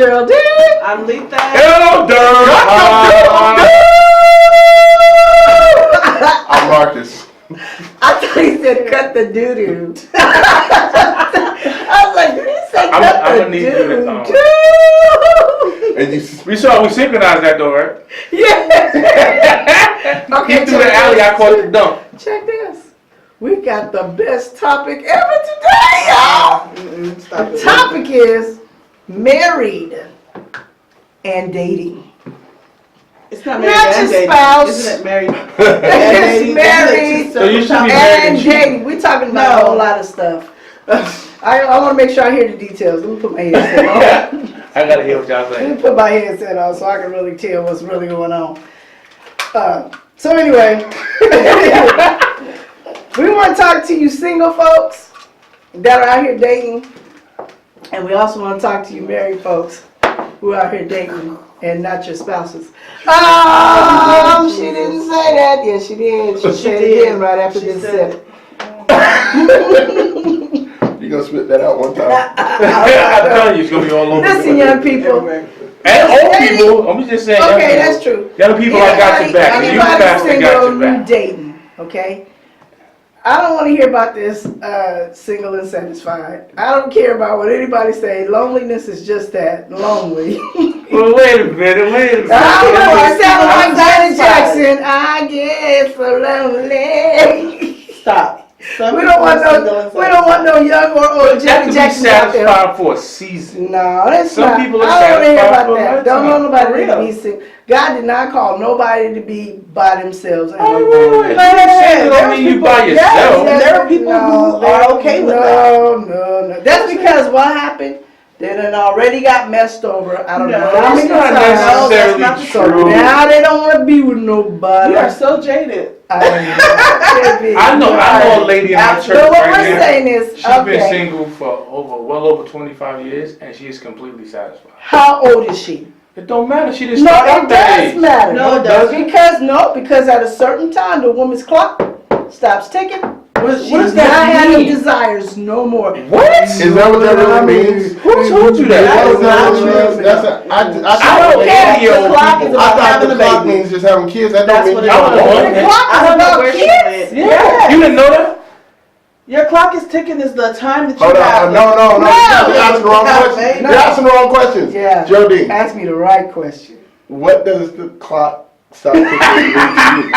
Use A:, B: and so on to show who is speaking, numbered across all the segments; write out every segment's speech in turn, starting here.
A: Geraldine.
B: I'm Letha.
C: Hello, I'm Marcus.
A: I thought he said cut the doo-doo. I was like, did he say cut the doo-doo?
C: And
D: we synchronized that though, right?
A: Yeah. Okay,
D: He threw the alley, I caught the dump.
A: Check this. We got the best topic ever today, y'all. The topic is married and dating.
B: It's not married
A: Not
B: and
A: your
B: dating.
A: spouse.
B: Isn't it married?
A: It's married
D: So you should be married
A: and dating. We're talking about a whole lot of stuff. I want to make sure I hear the details. Let me put my headset on.
D: I gotta hear what y'all
A: Let
D: saying.
A: me put my headset on so I can really tell what's really going on. So anyway, we want to talk to you single folks that are out here dating, and we also want to talk to you married folks who are out here dating and not your spouses. She didn't say that. Yes, she did. She said it again right after this said it.
C: You gonna spit that out one time?
D: I'm telling you, it's gonna be all over.
A: Listen, young people.
D: And old people, I'm just saying.
A: Okay, that's true.
D: Young people, I got your back. And you fast, I got your back.
A: Dating, okay? I don't want to hear about this single and satisfied. I don't care about what anybody say. Loneliness is just that, lonely.
D: Well, wait a minute.
A: I don't know. I sound like Janet Jackson. I get so lonely.
B: Stop.
A: We don't want no young or old Janet Jackson out there.
D: Satisfied for a season.
A: No, that's
D: Some
A: not.
D: people are
A: I don't want to hear
D: satisfied
A: about
D: for a
A: that.
D: lifetime.
A: Don't want nobody to be single. God did not call nobody to be by themselves.
D: Wait. Don't mean you by yourself.
B: There are people who are okay with that.
A: No. That's because what happened? They done already got messed over. I don't know how many
D: That's not
A: times.
D: necessarily
A: So
D: true.
A: now they don't want to be with nobody.
B: You are so jaded.
D: I know a lady in my church
A: But what
D: right
A: we're
D: now.
A: saying is,
D: She's been single for well over 25 years, and she is completely satisfied.
A: How old is she?
D: It don't matter. She didn't
A: No,
D: start
A: it
D: out that
A: does
D: age.
A: matter.
B: No, it doesn't.
A: Because at a certain time, the woman's clock stops ticking.
D: What
A: She's
D: does
A: not
D: that
A: having
D: mean?
A: desires no more.
D: What?
C: Is that what that really means?
D: Who told you that?
B: That is not true.
C: I
D: don't care.
B: The clock is
C: I
B: about
C: thought
B: having
C: the
B: a
C: clock
B: baby.
C: means just having kids. That
B: That's
C: don't
B: what
C: mean
B: it
D: I
B: is.
D: don't know.
A: The clock
B: I
A: is
B: don't know
A: about
B: where she
A: kids.
B: went.
D: Yeah. You didn't know that?
B: Your clock is ticking is the time that you
C: Hold
B: have.
C: on. No. You're asking the wrong question.
A: No.
C: You're asking the wrong questions.
A: Yeah.
C: Geraldine,
A: Ask me the right question.
C: what does the clock stop ticking mean to you?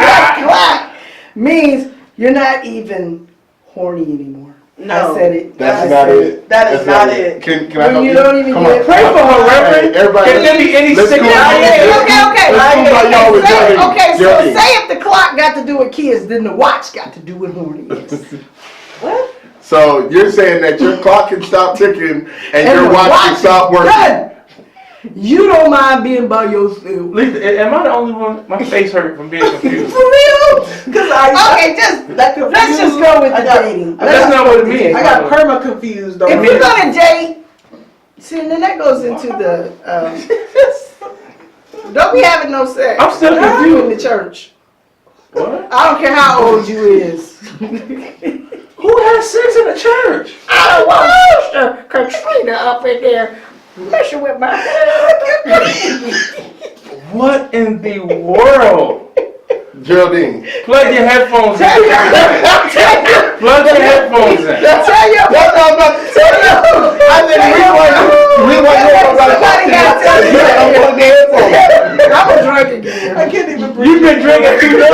A: That clock means you're not even horny anymore.
B: No.
A: I said it.
C: That's
A: I
C: not
A: said
C: it.
B: That is
C: That's
B: not it.
C: Can I
A: When
C: help
A: you don't even
C: Come
A: get
C: on.
A: pray for her,
D: Reverend.
C: Everybody,
D: Can there be any
C: let's
D: sick?
C: cool
A: Okay.
C: Let's cool by y'all with Geraldine.
A: Okay, so
C: Geraldine.
A: say if the clock got to do with kids, then the watch got to do with horniness.
B: What?
C: So you're saying that your clock can stop ticking and your
A: the
C: watch can stop working?
A: Good. You don't mind being by yourself.
D: Lisa, am I the only one? My face hurt from being confused.
A: For real?
B: Because
A: Okay, let's just go with the dating.
D: That's not what it means.
B: I got perma confused though.
A: If you're gonna date, see, and then that goes into the don't be having no sex.
D: I'm still
A: You in
D: confused.
A: the church.
D: What?
A: I don't care how old you is.
D: Who has sex in the church?
A: I don't want Sister Katrina up in there messing with my
D: What in the world?
C: Geraldine.
D: Plug your headphones in. Plug your headphones in.
A: Tell your
C: That's what I'm about to tell you. I said, rewind
A: I'm a drunk again.
B: I can't even breathe.
D: You've been drinking too much.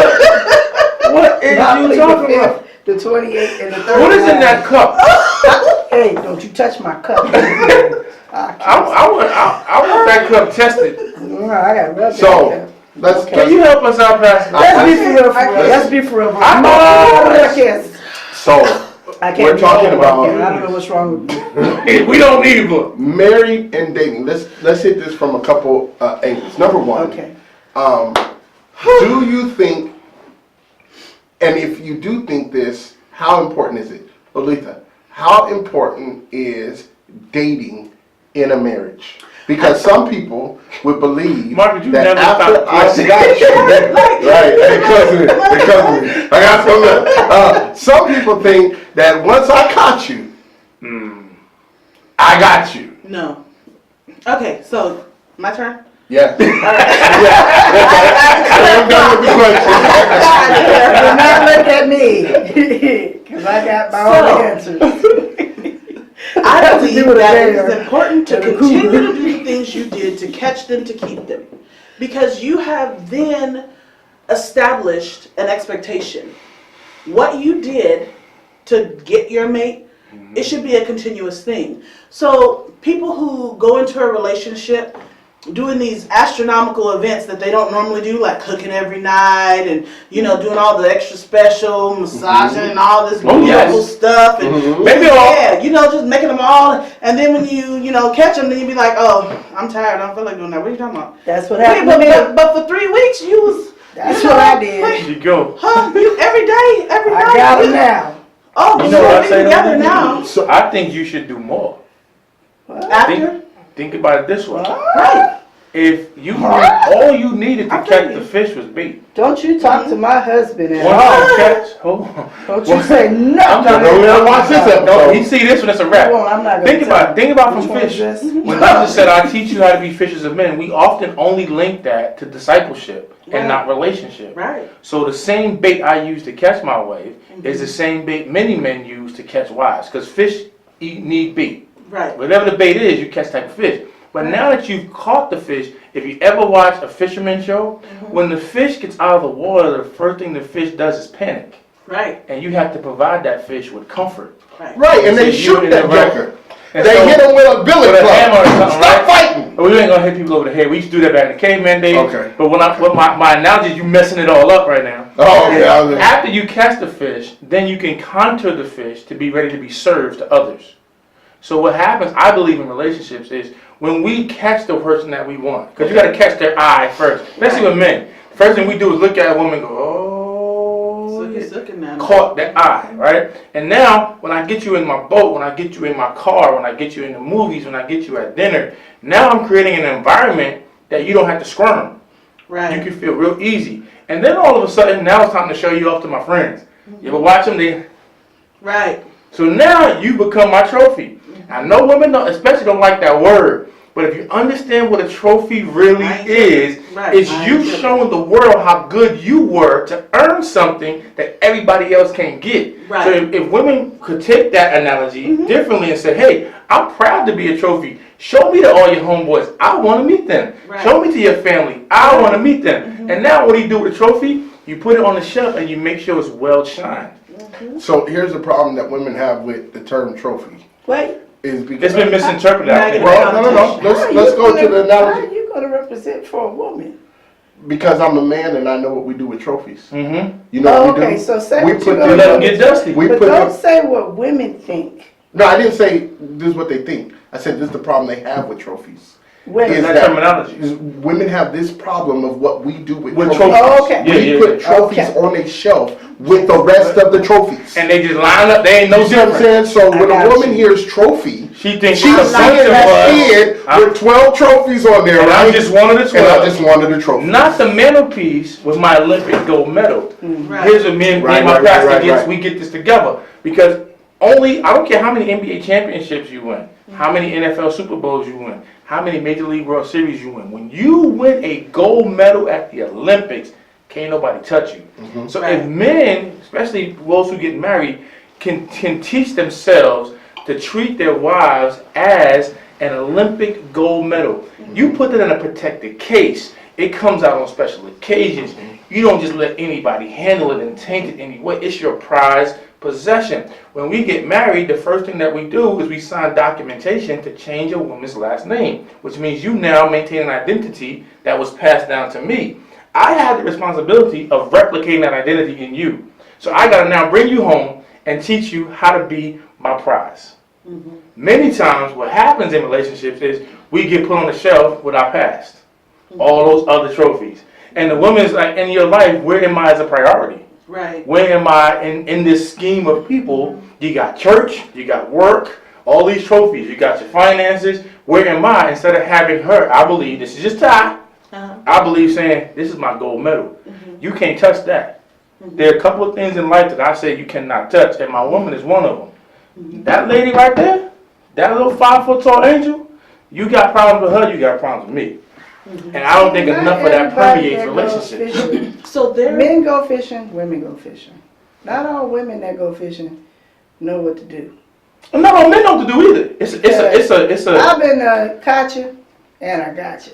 D: What is you talking about?
A: The 28th and the 30th.
D: What is in that cup?
A: Hey, don't you touch my cup.
D: I want that cup tested.
A: I got rub
C: So,
D: Can you help us out, Pastor?
A: Let's be for real. Let's be for real.
C: So,
A: I can't
C: we're
A: be
C: talking
A: wrong.
C: about
A: I don't know what's wrong with me.
D: We don't need one.
C: married and dating. Let's hit this from a couple angles. Number one,
A: Okay.
C: do you think, and if you do think this, how important is it? Letha, how important is dating in a marriage? Because some people would believe
D: Marcus, you
C: that
D: never
C: after
D: stop
C: I got you, right, because of me. I got some people think that once I caught you, I got you.
B: No. Okay, so my turn.
C: Yes.
A: I'm done with the question. Do not look at me, because I got my own answers.
B: I
A: to do
B: believe
A: with
B: that
A: a
B: it is
A: bear
B: important to
A: and a
B: continue
A: cougar.
B: to do the things you did to catch them, to keep them. Because you have then established an expectation. What you did to get your mate, it should be a continuous thing. So people who go into a relationship doing these astronomical events that they don't normally do, like cooking every night and, you know, doing all the extra special massaging and all this
D: Oh, yes.
B: beautiful stuff. And
D: Maybe all.
B: yeah, you know, just making them all. And then when you know, catch them, then you be like, oh, I'm tired. I don't feel like doing that. What are you talking about?
A: That's what
B: Wait,
A: happened to me.
B: but for 3 weeks, you was.
A: That's
B: you
A: what
B: know,
A: I did.
B: like,
D: You go.
B: huh? You every day, every night.
A: I got them
B: you-
A: now.
B: Oh,
D: You know what I
B: we
D: say to
B: together
D: women?
B: now.
C: So
D: I think you should do more.
B: After,
D: Think about it this way.
B: right?
D: If you all you needed to
B: I feel
D: catch
B: you.
D: the fish was bait.
A: Don't you talk to my husband at
D: Once
A: all.
D: you catch, hold on.
A: Don't you say nothing.
D: I'm trying to
C: Don't watch this episode.
D: No, you see this when it's a wrap.
A: Well, I'm not gonna
D: Think about
A: tell
D: it. Think about
A: which
D: from
A: one is
D: fish.
A: this.
D: When Jesus said, "I teach you how to be fishers of men," we often only link that to discipleship
B: Right.
D: and not relationship.
B: Right.
D: So the same bait I use to catch my wife is the same bait many men use to catch wives, because fish need bait.
B: Right.
D: Whatever the bait is, you catch type of fish. But now that you've caught the fish, if you ever watch a fisherman show, when the fish gets out of the water, the first thing the fish does is panic.
B: Right.
D: And you have to provide that fish with comfort.
C: right, and they
D: So you
C: shoot
D: in
C: that
D: the right-
C: joker.
D: And
C: They
D: so-
C: hit him with a billy
D: With a
C: club.
D: hammer or something,
C: Stop
D: right?
C: fighting.
D: Well, we ain't gonna hit people over the head. We used to do that back in the caveman days.
C: Okay.
D: But what my analogy is, you messing it all up right now.
C: Oh, okay. I was like,
D: After you catch the fish, then you can contour the fish to be ready to be served to others. So what happens, I believe in relationships, is when we catch the person that we want, because you got to catch their eye first, especially with men. First thing we do is look at a woman and go, oh,
B: Looking now.
D: caught that eye, right? And now, when I get you in my boat, when I get you in my car, when I get you in the movies, when I get you at dinner, now I'm creating an environment that you don't have to squirm.
B: Right.
D: You can feel real easy. And then all of a sudden, now it's time to show you off to my friends. You ever watch them?
B: Right.
D: So now you become my trophy. I know women especially don't like that word, but if you understand what a trophy really is,
B: Right.
D: it's you showing the world how good you were to earn something that everybody else can't get.
B: Right.
D: So if women could take that analogy differently and say, hey, I'm proud to be a trophy. Show me to all your homeboys. I want to meet them.
B: Right.
D: Show me to your family. I want to meet them. And now what do you do with a trophy? You put it on the shelf and you make sure it's well shined.
C: so here's the problem that women have with the term trophy.
A: Wait.
C: Is because
D: It's been misinterpreted. I think.
C: well, no. Let's go to the
A: How are
C: analogy.
A: you going to represent for a woman?
C: Because I'm a man and I know what we do with trophies.
D: Mm-hmm.
C: You know what we do?
A: Okay, so say
C: we
A: what
C: put
A: you're
C: them-
A: gonna
D: Let them
A: do.
D: get dusty.
C: We
A: But
C: put
A: don't
C: them-
A: say what women think.
C: No, I didn't say this is what they think. I said this is the problem they have with trophies.
A: Women.
C: Is
D: That
C: that
D: terminology.
C: women have this problem of what we do with
D: With
C: trophies.
A: Oh, okay.
D: Yeah,
C: We put trophies
A: Okay.
C: on a shelf with the rest of the trophies.
D: And they just line up. They ain't no
C: You see what I'm
D: different.
C: saying? So
A: I
C: when a
A: got
C: woman
A: you.
C: hears trophy,
D: She thinks
C: she's
D: the
C: seeing
D: function
C: that
D: was.
C: kid with 12 trophies on there,
D: And
C: right?
D: I just wanted the
C: And I
D: 12.
C: just wanted a trophy.
D: Not the mantelpiece with my Olympic gold medal.
B: Right.
D: Here's what me and
C: Right,
D: my
C: right,
D: pastor
C: right,
D: gets.
C: right.
D: We get this together because only I don't care how many NBA championships you win, how many NFL Super Bowls you win, how many Major League World Series you win. When you win a gold medal at the Olympics, can't nobody touch you. So if men, especially those who get married, can teach themselves to treat their wives as an Olympic gold medal. You put it in a protected case. It comes out on special occasions. You don't just let anybody handle it and taint it anyway. It's your prized possession. When we get married, the first thing that we do is we sign documentation to change a woman's last name, which means you now maintain an identity that was passed down to me. I have the responsibility of replicating that identity in you. So I got to now bring you home and teach you how to be my prize. Many times what happens in relationships is we get put on the shelf with our past. All those other trophies. And the woman is like, in your life, where am I as a priority?
B: Right.
D: Where am I in this scheme of people? You got church, you got work, all these trophies, you got your finances. Where am I? Instead of having her, I believe, this is just Ty, I believe saying, this is my gold medal. You can't touch that. There are a couple of things in life that I say you cannot touch, and my woman is one of them. That lady right there, that little 5 foot tall angel, You got problems with her, you got problems with me. And I don't think
A: Not
D: enough of that
A: everybody
D: permeates
A: that goes
D: relationships.
A: fishing.
B: So there,
A: Men go fishing, women go fishing. Not all women that go fishing know what to do.
D: No, men don't have to do either. It's a.
A: I've been caught you, and I got you.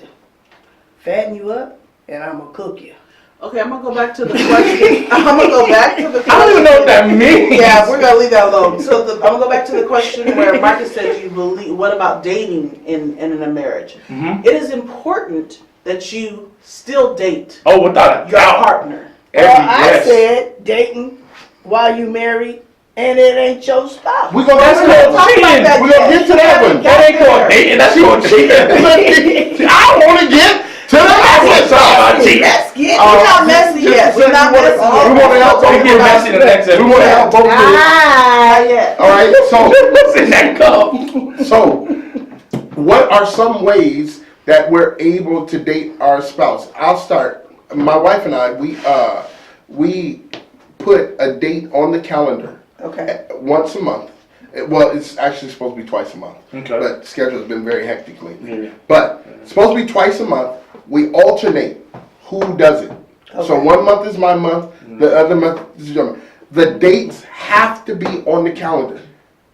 A: Fatten you up, and I'm gonna cook you.
B: okay, I'm gonna go back to the question. I'm gonna go back to the question.
D: I don't even know what that means.
B: Yeah, we're gonna leave that alone. So I'm gonna go back to the question where Marcus said, "You believe? What about dating in a marriage?
D: Mhm.
B: It is important that you still date
D: Oh, without a
B: your
D: doubt.
B: partner."
A: I said dating while you married, and it ain't your spouse.
C: We're gonna
D: That's
C: get to
D: called cheating.
C: that. We're gonna get to that one.
D: That ain't called dating. That's called cheating.
C: I want to get to the next one.
A: Let's get
B: We're not messy yet. We're not messy yet.
C: We want to help
D: We
C: both
D: get messy the next
C: We want to help both groups.
B: Not yet.
C: All right. So,
D: What's in that cup?
C: so, what are some ways that we're able to date our spouse? I'll start. My wife and I, we put a date on the calendar
A: Okay.
C: once a month. Well, it's actually supposed to be twice a month.
D: Okay.
C: But the schedule has been very hectic lately.
D: Yeah.
C: But it's supposed to be twice a month. We alternate who does it. So
A: Okay.
C: 1 month is my month, the other month is your month. The dates have to be on the calendar.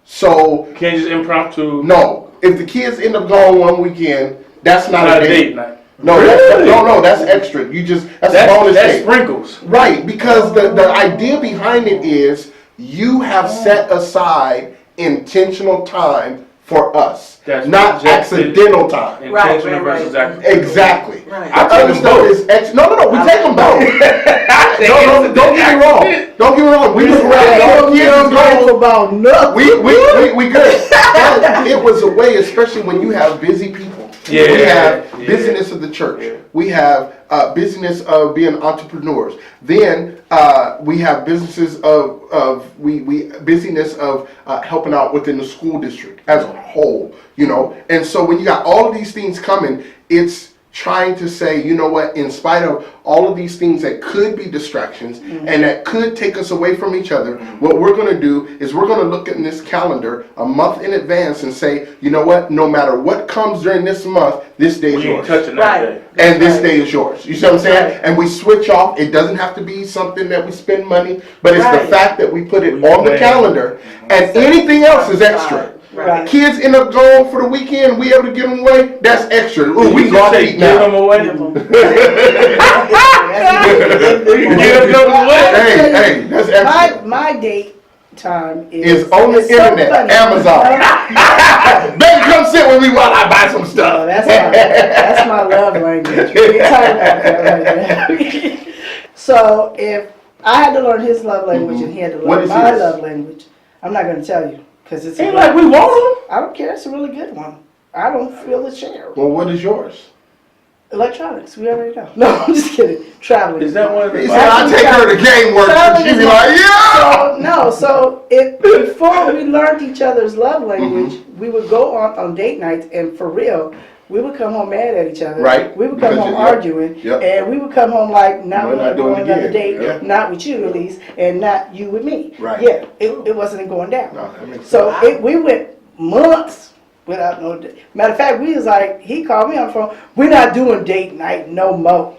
C: So,
D: Can't just impromptu.
C: no, if the kids end up going one weekend, that's not,
D: Not
C: a date.
D: night.
C: No,
D: Really?
C: no, that's extra. You just, that's a bonus
D: That's
C: date.
D: sprinkles.
C: Right, because the idea behind it is you have set aside intentional time for us,
D: That's
C: not
D: projected.
C: accidental time.
D: Intentional
B: right,
D: versus
B: right.
D: accidental.
C: Exactly.
B: Right.
C: I tell the stuff is no, we take them both. Don't get me wrong. Don't get me wrong. We was around all kids
A: Talk
C: go.
A: about nothing.
C: We good. But it was a way, especially when you have busy people.
D: Yeah,
C: We have
D: yeah.
C: busyness of the church.
D: Yeah.
C: We have busyness of being entrepreneurs. Then we have businesses of busyness of helping out within the school district as a whole. You know, and so when you got all of these things coming, it's trying to say, you know what, in spite of all of these things that could be distractions and that could take us away from each other, what we're going to do is we're going to look at this calendar a month in advance and say, you know what, no matter what comes during this month, this day is
D: We ain't
C: yours.
D: touching that
B: Right.
D: day.
C: And this
B: Right.
C: day is yours. You see what I'm saying?
B: Right.
C: And we switch off. It doesn't have to be something that we spend money, but it's
B: Right.
C: the fact that we put it
D: We
C: on the
D: plan.
C: calendar and anything else is extra.
B: Right.
C: Kids end up going for the weekend, we able to give them away, that's extra. Ooh,
D: Did
C: we
D: you
C: go out
D: just
C: to
D: say
C: eat
D: give
C: now.
D: them away?
B: Give 'em.
D: Give them away.
C: Hey, that's extra.
A: My date time is
C: It's on the
A: it's so
C: internet,
A: funny.
C: Amazon. Baby, come sit with me while I buy some
A: Oh,
C: stuff.
A: that's my love language. We ain't talking about that right now. So if I had to learn his love language and he had to
C: What
A: learn
C: is
A: my
C: his?
A: love language, I'm not going to tell you because it's.
D: Ain't like we want
A: I don't care. It's a really good one. I don't feel the share.
C: Well, what is yours?
A: Electronics. We already know. No, I'm just kidding. Traveling.
D: them. Is that one of
C: He
D: the
C: said, I take her to game work, and she be like, yeah!
A: So, no, so before we learned each other's love language, we would go on date nights, and for real, we would come home mad at each other.
C: Right,
A: We would come
C: because
A: home
C: yep,
A: arguing,
C: yep.
A: and we would come home like, now
C: We're
A: we're
C: not
A: going to
C: doing
A: go
C: it
A: on another
C: again.
A: date,
C: Yep.
A: not with you at least, and not you with me.
C: Right.
A: Yeah, it wasn't going down.
C: No, that makes
A: So we went months without no date. Matter of fact, we was like, he called me on the phone, we're not doing date night no more.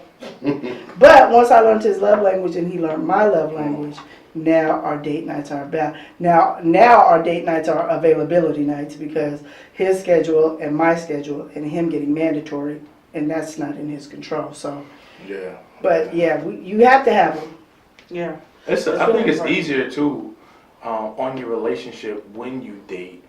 A: But once I learned his love language and he learned my love language, now our date nights are about now our date nights are availability nights because his schedule and my schedule and him getting mandatory, and that's not in his control. So,
D: Yeah.
A: but yeah, you have to have them.
B: Yeah.
D: I think it's
B: important.
D: easier too on your relationship when you date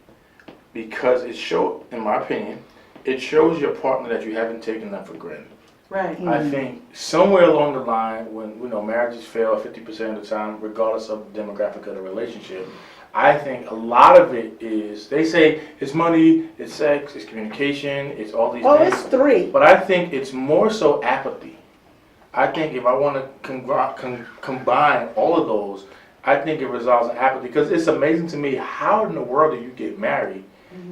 D: because in my opinion, it shows your partner that you haven't taken them for granted.
B: Right.
D: I think somewhere along the line, when marriages fail 50% of the time, regardless of the demographic of the relationship, I think a lot of it is they say it's money, it's sex, it's communication, it's all these
A: Oh,
D: things.
A: it's 3.
D: But I think it's more so apathy. I think if I want to combine all of those, I think it resolves in apathy because it's amazing to me how in the world do you get married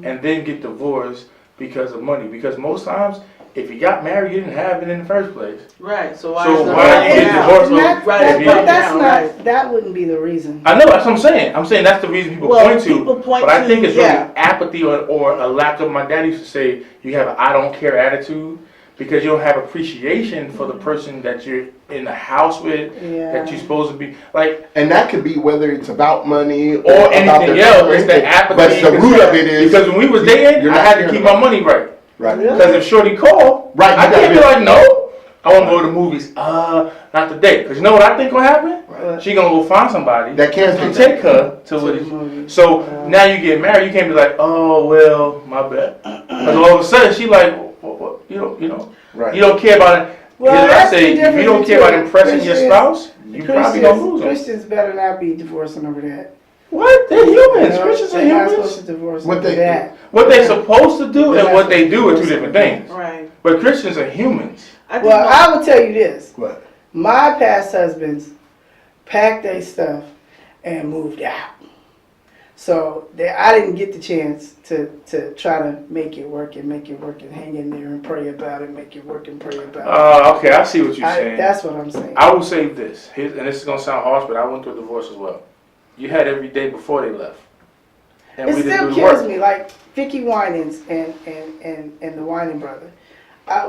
D: and then get divorced because of money? Because most times if you got married, you didn't have it in the first place.
B: Right. So why?
D: So
B: is the
D: why
B: right
D: you get
B: now?
D: divorced?
A: And that's,
B: Right,
A: that,
B: if
A: but
B: you-
A: that's not,
B: right.
A: that wouldn't be the reason.
D: I know, that's what I'm saying. I'm saying that's the reason people
B: Well,
D: point to.
B: people point
D: but I
B: to,
D: think it's
B: yeah.
D: really apathy or a lack of, my dad used to say, you have an I don't care attitude because you don't have appreciation for the person that you're in the house with,
A: Yeah.
D: that you're supposed to be. Like,
C: And that could be whether it's about money
D: or
C: about
D: anything
C: their
D: else,
C: or
D: it's the
C: anything.
D: apathy.
C: But the root of it is
D: because when we was dating,
C: you're
D: I
C: not
D: had to
C: caring
D: keep
C: about
D: my money right.
C: right.
A: Really?
D: Because if Shorty called,
C: Right, you
D: I can't
C: gotta
D: be
C: be-
D: like, no, I want to go to the movies. Not today. Because you know what I think will happen?
A: Right.
D: She gonna go find somebody
C: That can
D: to
C: take
D: take her to
A: To
D: what
A: the
D: it-
A: movie.
D: So now you get married, you can't be like, oh well, my bad. Because all of a sudden she like, what, you know,
C: Right.
D: you don't care about it.
A: Well,
D: Here's what I
A: that's the
D: say, if you
A: difference
D: don't care about
A: between
D: impressing your
A: Christians-
D: spouse, you probably gonna lose them.
A: Christians better not be divorcing over that.
D: What? They're humans.
A: No,
D: Christians are
A: they're not supposed
D: humans.
A: to divorce
C: What
A: over
C: they-
A: that.
D: What they supposed to do
A: They're
D: and
A: not
D: what they
A: supposed to
D: do are two
A: divorce
D: different
A: over
D: things.
B: Right.
D: But Christians are humans.
B: I think
A: Well,
B: my-
A: I will tell you this.
C: What?
A: My past husbands packed their stuff and moved out. So I didn't get the chance to try to make it work and hang in there and pray about it, make it work and pray about it.
D: Okay, I see what you're saying.
A: That's what I'm saying.
D: I will say this, and this is gonna sound harsh, but I went through a divorce as well. You had every day before they left, and
A: It
D: we didn't
A: still
D: do the
A: kills
D: work.
A: me, like Vicky Winans and the Wining brother.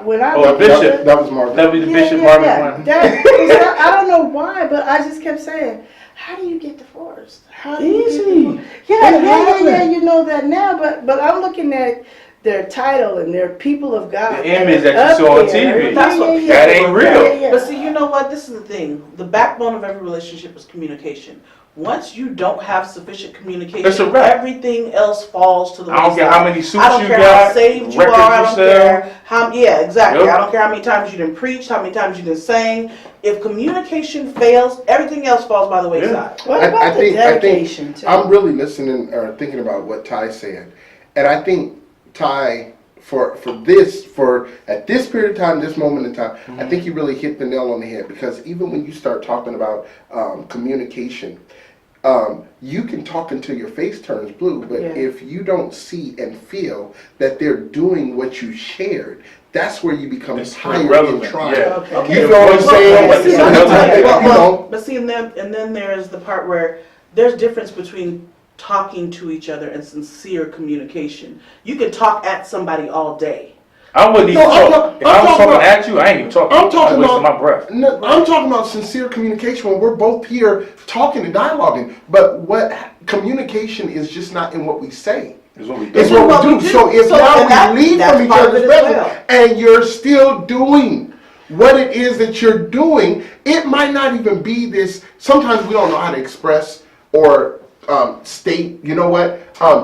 A: When I
D: Oh,
A: look
D: a
A: at
D: bishop.
A: the-
C: That was Marvin.
D: That was the
A: Yeah,
D: Bishop
A: yeah,
D: Marvin
A: yeah.
D: Wine.
A: I don't know why, but I just kept saying, how do you get divorced? How do you get
D: Easy.
A: divorced? Yeah, you know that now, but I'm looking at their title and their people of God.
D: The image that you
A: up
D: saw on
A: there.
D: TV.
B: That's what-
D: That ain't real.
B: But see, you know what? This is the thing. The backbone of every relationship is communication. Once you don't have sufficient
D: It's a
B: communication,
D: wrap.
B: everything else falls to the
D: I don't care
B: wayside.
D: how many suits
B: I don't
D: you
B: care
D: got,
B: how saved you
D: records
B: are. I
D: you
B: don't
D: sell.
B: care how. Yeah, exactly.
D: Yep.
B: I don't care how many times you didn't preach, how many times you didn't sing. If communication fails, everything else falls by the wayside.
A: What
C: I
A: about the
C: think
A: dedication too?
C: I'm really listening or thinking about what Ty said, and I think Ty for at this period of time, this moment in time, I think you really hit the nail on the head, because even when you start talking about communication, you can talk until your face turns blue, but
A: Yeah.
C: if you don't see and feel that they're doing what you shared, that's where you become
D: It's
C: tired and
D: irrelevant,
C: trying.
D: yeah.
A: Okay.
C: You know what I'm saying?
D: But see,
B: But see, and then there's the part where there's difference between talking to each other and sincere communication. You can talk at somebody all day.
D: I wouldn't even
C: No, I'm
D: talk. If
C: I'm
D: I was
C: talking
D: talking
C: about-
D: at you, I ain't even talking.
C: I'm talking
D: I'm wasting
C: about-
D: my breath.
C: No, I'm talking about sincere communication when we're both here talking and dialoguing. But what communication is just not in what we say.
D: Is what we do.
C: It's what we do. So if
B: So,
C: now
B: and that-
C: we leave
B: that's
C: from each
B: part of
C: other's
B: it as
C: presence
B: well.
C: and you're still doing what it is that you're doing, it might not even be this. Sometimes we don't know how to express or state, you know what,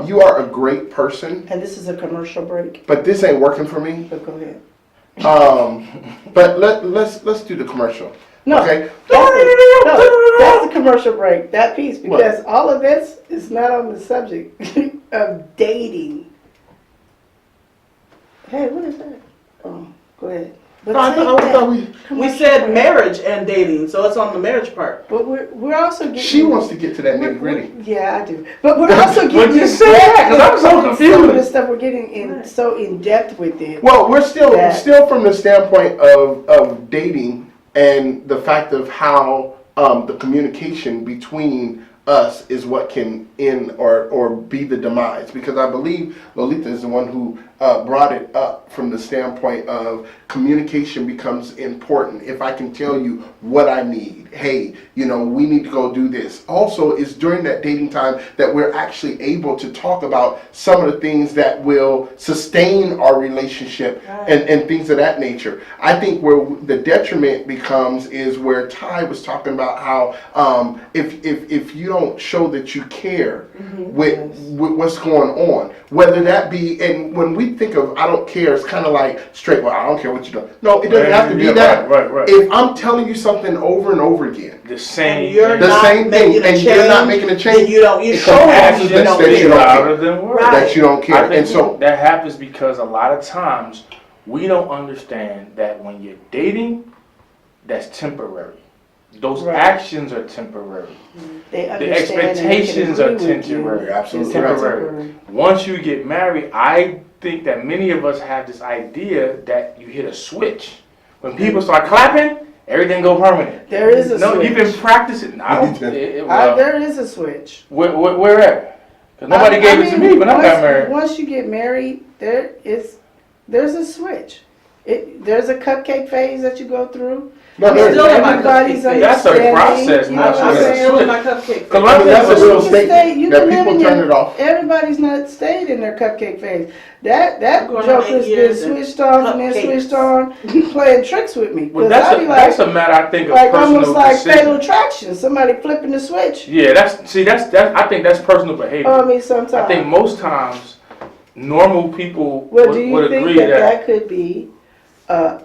C: you are a great person,
A: And this is a commercial break,
C: but this ain't working for me.
A: but go ahead.
C: But let's do the commercial.
A: No,
C: Okay.
A: that's the commercial break, that piece, because all of this is not on the subject of dating. Hey, what is that? Oh, go ahead. But
C: I
A: take
C: thought
A: that
B: We
A: commercial
B: said
A: break.
B: marriage and dating, so it's on the marriage part.
A: But we're also getting.
C: She wants to get to that nitty gritty.
A: Yeah, I do. But we're also getting.
D: What'd you say that? 'Cause I'm so
A: Some of the
D: confused.
A: stuff we're getting in so in depth with it.
C: Well, we're still
A: That-
C: from the standpoint of dating and the fact of how the communication between us is what can end or be the demise. Because I believe Lolita is the one who brought it up from the standpoint of communication becomes important. If I can tell you what I need, hey, we need to go do this. Also, it's during that dating time that we're actually able to talk about some of the things that will sustain our relationship and things of that nature. I think where the detriment becomes is where Ty was talking about how if you don't show that you care with what's going on, whether that be, and when we think of I don't care, it's kind of like straight, well, I don't care what you do. No, it doesn't have to be
D: Yeah,
C: that.
D: right.
C: If I'm telling you something over and over again,
D: The same.
B: And you're
C: the
B: not
C: same thing,
B: making a
C: and you're not
B: change,
C: making a
B: then
C: change,
B: you
C: it
B: show
C: comes
B: them
C: off
B: you
C: as
B: don't
C: that you
B: care.
C: don't
D: louder
C: care.
D: than words.
B: Right.
C: That you don't
D: I
C: care.
D: think
C: And so,
D: that happens because a lot of times we don't understand that when you're dating, that's temporary. Those
A: Right.
D: actions are temporary.
A: They
D: The
A: understand and they can
D: expectations are
A: agree with you.
D: temporary.
C: You're absolutely
A: It's
C: right.
D: Temporary. Once you get married, I think that many of us have this idea that you hit a switch. When people start clapping, everything go permanent.
A: There is a
D: No,
A: switch.
D: you've been practicing. I don't.
A: There is a switch.
D: Where at? 'Cause nobody gave it to me when I got married.
A: Once you get married, there's a switch. There's a cupcake phase that you go through.
C: No,
B: I'm still in my
A: Everybody's
B: cupcake phase.
D: That's a
A: understanding,
D: process,
A: you
D: not
A: know what I'm
D: just a
A: saying?
B: Still in my cupcake.
D: Cause
C: I mean, that's a
A: You
C: real
A: can
C: statement
A: stay- you
C: that
A: can live
C: people
A: in
C: turn
A: your-
C: it off.
A: Everybody's not stayed in their cupcake phase. That
B: Going on
A: joker's
B: 8
A: been
B: years and
A: switched off and then
B: cupcakes.
A: switched on, playing tricks with me.
D: Well,
A: 'Cause
D: that's
A: I be like,
D: a matter, I think, of
A: like
D: personal
A: almost like Fatal
D: decision.
A: Attraction. Somebody flipping the switch.
D: Yeah, that's I think that's personal behavior.
A: I mean, sometimes.
D: I think most times normal people
A: Well, do you
D: would
A: think
D: agree
A: that could be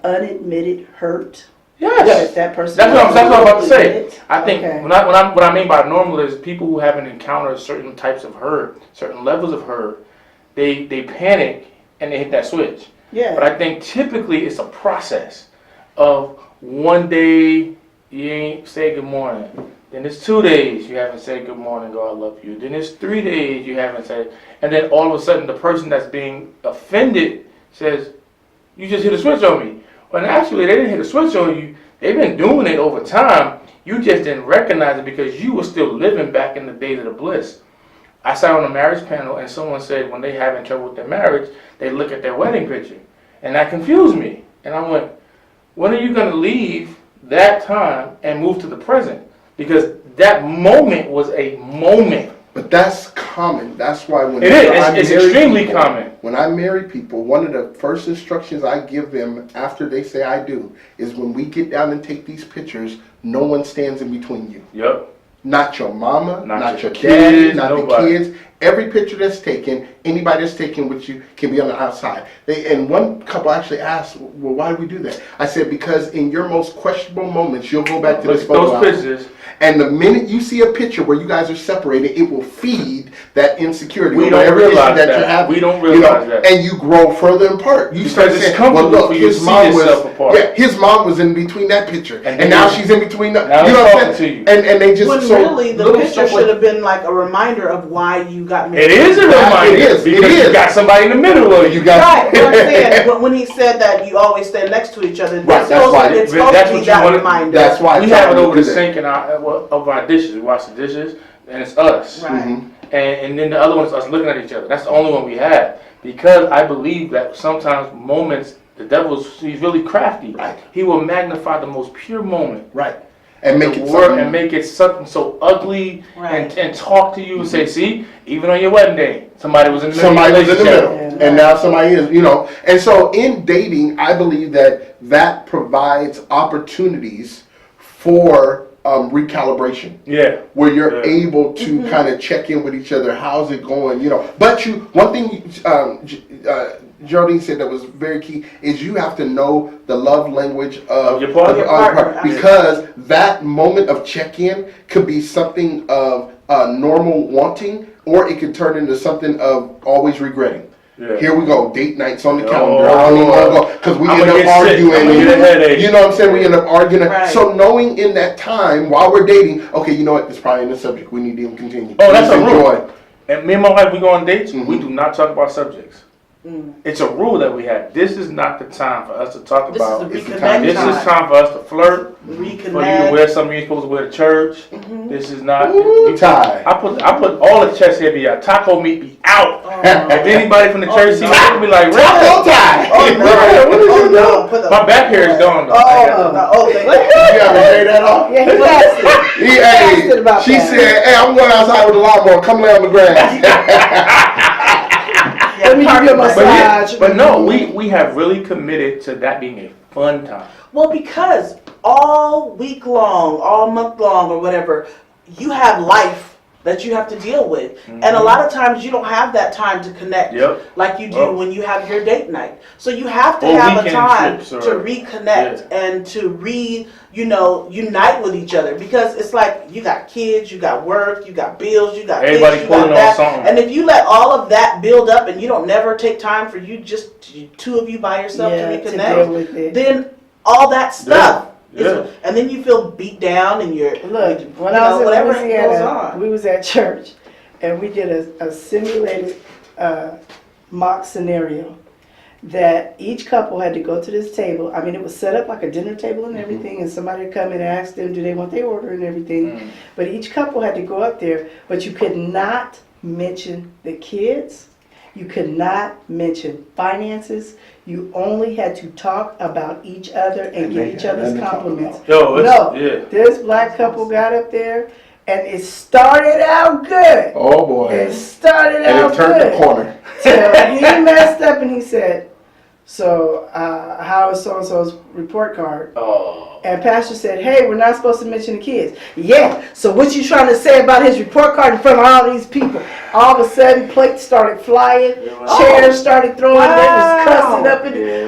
A: unadmitted hurt?
D: yes.
A: That person.
D: That's what I'm about to say.
A: admit?
D: I think
A: Okay.
D: what I mean by normal is people who haven't encountered certain types of hurt, certain levels of hurt, they panic and they hit that switch.
A: Yeah.
D: But I think typically it's a process of one day you ain't say good morning. Then it's 2 days you haven't said good morning, God I love you. Then it's 3 days you haven't said, and then all of a sudden the person that's being offended says, you just hit a switch on me. When actually they didn't hit a switch on you. They've been doing it over time. You just didn't recognize it because you were still living back in the days of the bliss. I sat on a marriage panel and someone said when they having trouble with their marriage, they look at their wedding picture. And that confused me. And I went, when are you going to leave that time and move to the present? Because that moment was a moment.
C: But that's common. That's why when
D: It is. It's extremely common.
C: When I marry people, one of the first instructions I give them after they say I do is when we get down and take these pictures, no one stands in between you.
D: Yep.
C: Not your mama, not your
D: kids,
C: daddy, not
D: nobody.
C: the kids. Every picture that's taken, anybody that's taken with you can be on the outside. And one couple actually asked, well, why do we do that? I said, because in your most questionable moments, you'll go back to
D: Look
C: this
D: at
C: photo
D: those
C: album.
D: pictures.
C: And the minute you see a picture where you guys are separated, it will feed that insecurity.
D: We
C: over
D: don't
C: every issue
D: realize
C: you're
D: that.
C: having,
D: We don't
C: you know,
D: realize that.
C: And you grow further apart. You
D: Because
C: start
D: it's
C: saying,
D: comfortable
C: well, look,
D: for you
C: his
D: to see
C: mom
D: yourself
C: was,
D: apart.
C: yeah, his mom was in between that picture,
D: And
C: and now
D: then-
C: she's in between the,
D: Now
C: you know
D: it's
C: what I'm
D: talking
C: saying?
D: to you.
C: And they just
B: When
C: so
B: really the
C: little
B: picture
C: stuff
B: should
C: like-
B: have been like a reminder of why you got married.
D: It is a reminder.
C: It is.
D: Because
C: It
D: you
C: is.
D: got somebody in the middle of you.
C: You got
B: Right, what I'm saying, but when he said that you always stand next to each other,
C: Right,
B: it's
C: that's
B: supposed
C: why-
B: to, it's
D: That's
B: supposed to
D: what
B: be
D: you
B: that
D: wanted-
B: reminder.
C: That's why
D: We
C: I
D: have
C: tried
D: it
C: to
D: over
C: do
D: the
C: that.
D: sink in of our dishes. We wash the dishes, and it's us.
B: Right.
C: Mhm.
D: And then the other one is us looking at each other. That's the only one we have. Because I believe that sometimes moments, he's really crafty.
C: Right.
D: He will magnify the most pure moment.
C: Right. And make it
D: word
C: something.
D: and make it something so ugly
B: Right.
D: and talk to you and say, see, even on your wedding day, somebody was in the middle.
C: Somebody
D: of
C: was in the middle,
D: relationship.
A: Yeah.
C: and now somebody is, you know. And so in dating, I believe that provides opportunities for recalibration,
D: Yeah.
C: where you're
D: Yeah.
C: able to kind of check in with each other. How's it going? You know. But one thing Geraldine said that was very key is you have to know the love language of
D: Your partner.
C: the other
B: Partner,
C: because that moment of check-in could be something of normal wanting, or it could turn into something of always regretting.
D: Yeah.
C: Here we go, date nights on the
D: Oh,
C: calendar. I don't even want to go because we
D: I'ma
C: end
D: get
C: up
D: sick.
C: arguing.
D: I'ma get a headache.
C: You know what I'm saying? We end up arguing.
B: Right.
C: So knowing in that time while we're dating, okay, you know what? It's probably in the subject. We need to even continue.
D: Oh, that's
C: Let's
D: a rule.
C: enjoy.
D: And me and my wife, we go on dates, we
C: Mhm.
D: do not talk about subjects. It's a rule that we have. This is not the time for us to talk
B: This is
D: about.
B: the
C: It's the
B: reconnect
C: time.
D: This is
B: time.
D: time for us to flirt. For you to
B: Reconnect.
D: wear something you're supposed to wear to church. This is not.
C: Ooh, tie.
D: I put all the chest hair be out. Taco meat be out. If anybody from the church sees
B: no.
D: me, be like,
C: Taco
D: "Really?"
C: tie.
B: Oh,
D: Right,
B: no.
D: what is
B: Oh,
D: you
B: no.
D: doing?
B: Put the-
D: My back hair is gone though. I
B: Oh,
D: got-
B: no. Oh, thank
C: You ever say that off?
A: Yeah, he lasted.
C: He,
A: lasted about
C: she
A: that.
C: said, "Hey, I'm going outside with a lawnmower. Come lay on the grass."
A: Let me give you a
D: But, yeah,
A: massage.
D: but no, we have really committed to that being a fun time.
B: Well, because all week long, all month long, or whatever, you have life that you have to deal with. And a lot of times you don't have that time to connect
D: Yep.
B: like you do
D: Oh.
B: when you have your date night. So you have to
D: Or
B: have a
D: weekend
B: time
D: trips or-
B: to reconnect and to unite with each other, because it's like you got kids, you got work, you got bills, you got
D: Everybody
B: this, you got
D: pulling on
B: that.
D: something.
B: And if you let all of that build up and you don't never take time for you, just two of you by yourself
A: Yeah,
B: to
A: to deal
B: reconnect,
A: with it.
B: then all that stuff And then you feel beat down and you're
A: Look, when
B: you
A: I
B: know,
A: was in
B: whatever goes
A: Louisiana,
B: on.
A: we was at church, and we did a simulated mock scenario that each couple had to go to this table. I mean, it was set up like a dinner table and everything, and somebody would come in and ask them, do they want their order and everything. But each couple had to go up there, but you could not mention the kids. You could not mention finances. You only had to talk about each other and give each other's compliments. This black couple got up there, and it started out good.
C: Oh boy.
A: It started
C: And
A: out
C: it turned
A: good.
C: the corner.
A: Till he messed up and he said, so how is so-and-so's report card?
D: Oh.
A: And pastor said, hey, we're not supposed to mention the kids. Yeah, so what you trying to say about his report card in front of all these people? All of a sudden, plates started flying, chairs started throwing, they was cussing up.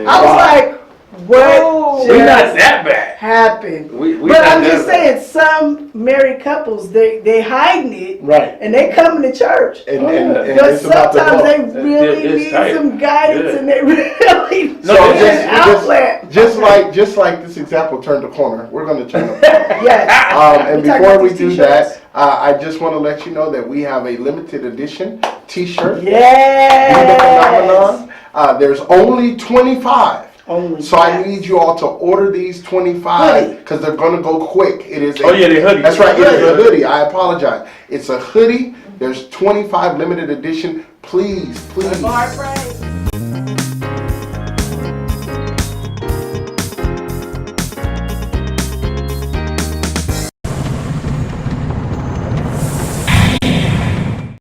A: I was like, what
D: We're not
A: just
D: that bad.
A: happened?
D: We
A: But
D: not
A: I'm
D: that
A: just
D: bad.
A: saying, some married couples, they hiding it,
C: Right.
A: and they coming to church.
C: And
A: But
C: it's about the
A: sometimes
C: vote.
A: they really
D: It's
A: need
D: tight.
A: some guidance,
D: Yeah.
A: and they really
C: So
A: need an outlet.
C: just like this example turned the corner, we're going to turn the corner.
A: Yes.
C: And
A: We talk
C: before
A: about
C: we
A: these
C: do
A: t-shirts?
C: that, I just want to let you know that we have a limited edition T-shirt.
A: Yes.
C: Be the phenomenon. There's only 25.
A: Only
C: So I
A: yes.
C: need you all to order these 25 because they're going to go quick. It is.
D: Oh yeah, the hoodie.
C: That's right. It is a hoodie. I apologize. It's a hoodie. There's 25 limited edition. Please.
B: Heartbreak.